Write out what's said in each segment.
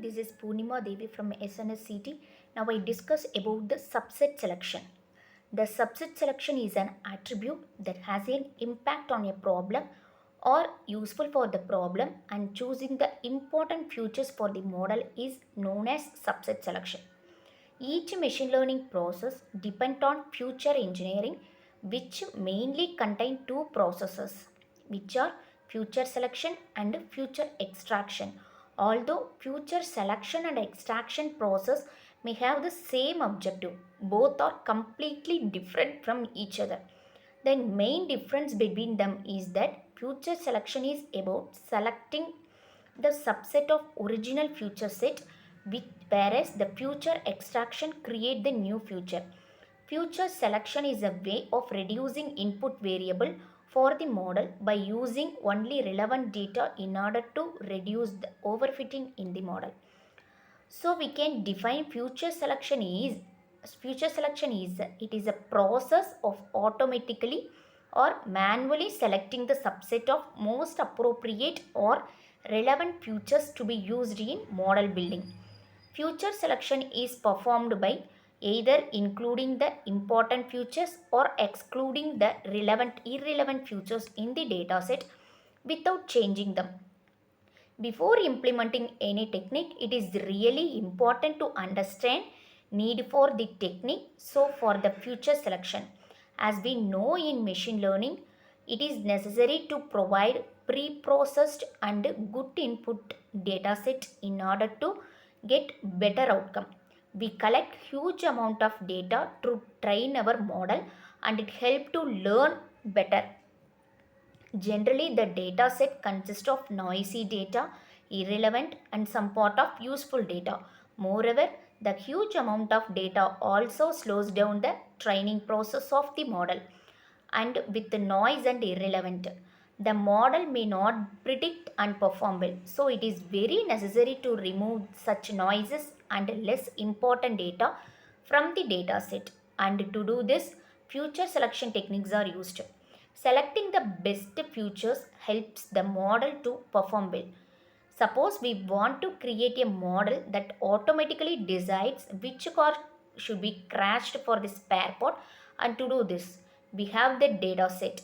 this is Purnima Devi from SNSCT. Now I discuss about the subset selection. The subset selection is an attribute that has an impact on a problem or useful for the problem, and choosing the important features for the model is known as subset selection. Each machine learning process depends on future engineering, which mainly contain two processes, which are future selection and future extraction. Although future selection and extraction process may have the same objective, both are completely different from each other. The main difference between them is that future selection is about selecting the subset of original future set, whereas the future extraction create the new future. Future selection is a way of reducing input variable for the model by using only relevant data in order to reduce the overfitting in the model. So we can define future selection is it is a process of automatically or manually selecting the subset of most appropriate or relevant features to be used in model building. Future selection is performed by either including the important features or excluding the irrelevant features in the dataset without changing them. Before implementing any technique, it is really important to understand need for the technique. So for the future selection, as we know in machine learning, it is necessary to provide pre-processed and good input dataset in order to get better outcome. We collect huge amount of data to train our model, and it help to learn better. Generally, the data set consists of noisy data, irrelevant, and some part of useful data. Moreover, the huge amount of data also slows down the training process of the model. And with the noise and irrelevant, the model may not predict and perform well. So, it is very necessary to remove such noises and less important data from the data set. And to do this, future selection techniques are used. Selecting the best features helps the model to perform well. Suppose we want to create a model that automatically decides which car should be crashed for the spare part, and to do this, we have the data set.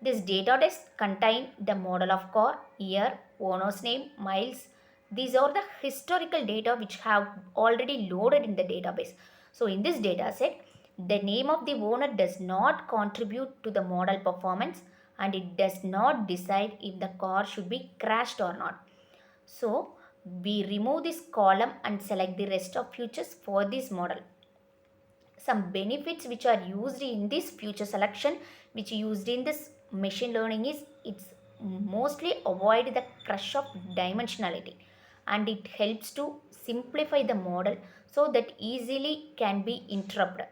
This data set contain the model of car, year, owner's name, miles. These are the historical data which have already loaded in the database. So in this data set, the name of the owner does not contribute to the model performance, and it does not decide if the car should be crashed or not. So we remove this column and select the rest of features for this model. Some benefits which are used in this future selection, which used in this machine learning, is it's mostly avoid the crush of dimensionality, and it helps to simplify the model so that easily can be interrupted.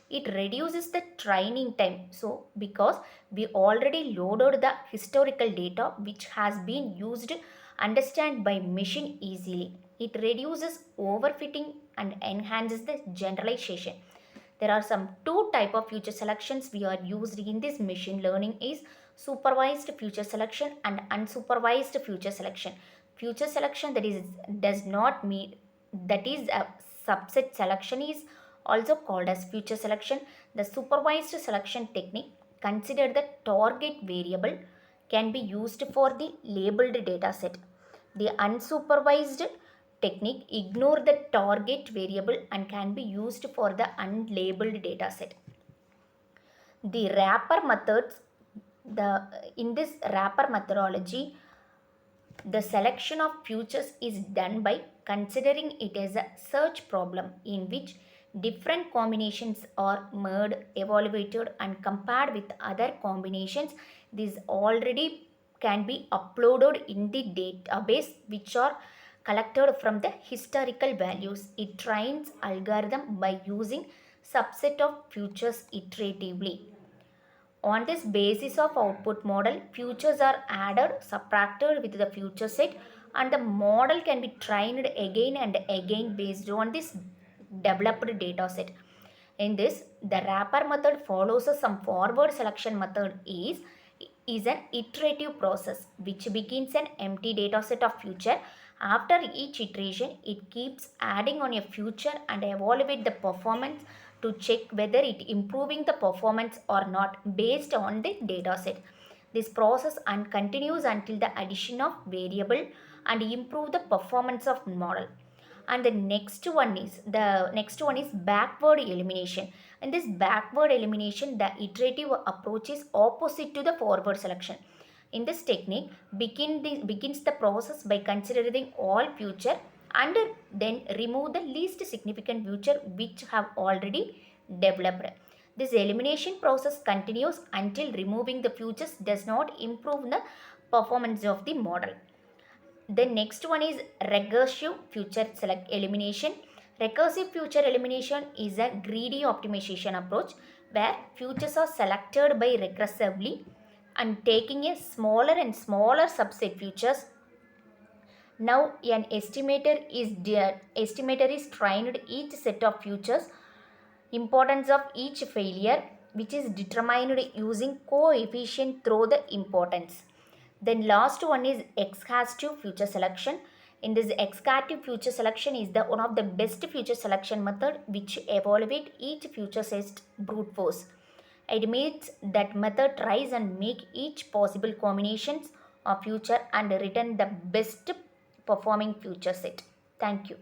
It reduces the training time, so because we already loaded the historical data which has been used understand by machine easily. It reduces overfitting and enhances the generalization. There are some two type of future selections we are used in this machine learning is supervised future selection and unsupervised future selection. Future selection, that is does not mean, that is a subset selection, is also called as future selection. The supervised selection technique consider the target variable can be used for the labeled data set. The unsupervised technique ignore the target variable and can be used for the unlabeled dataset. The wrapper methods, the in this wrapper methodology, the selection of features is done by considering it as a search problem in which different combinations are merged, evaluated, and compared with other combinations. These already can be uploaded in the database which are collected from the historical values. It trains algorithm by using subset of features iteratively. On this basis of output model, features are added, subtracted with the future set, and the model can be trained again and again based on this developed data set. In this, the wrapper method follows some forward selection method is an iterative process which begins an empty data set of future After each iteration, it keeps adding on a feature and evaluate the performance to check whether it improving the performance or not based on the data set. This process and continues until the addition of variable and improve the performance of model. And the next one is backward elimination. In this backward elimination, the iterative approach is opposite to the forward selection. In this technique, begins the process by considering all future and then remove the least significant future which have already developed. This elimination process continues until removing the futures does not improve the performance of the model. The next one is recursive future select elimination. Recursive future elimination is a greedy optimization approach where futures are selected by recursively and taking a smaller and smaller subset futures. Now an estimator is trained each set of futures importance of each failure which is determined using coefficient through the importance. Then last one is exhaustive future selection. In this exhaustive future selection is the one of the best future selection method which evaluate each future set brute force. It means that method tries and make each possible combinations of future and return the best performing future set. Thank you.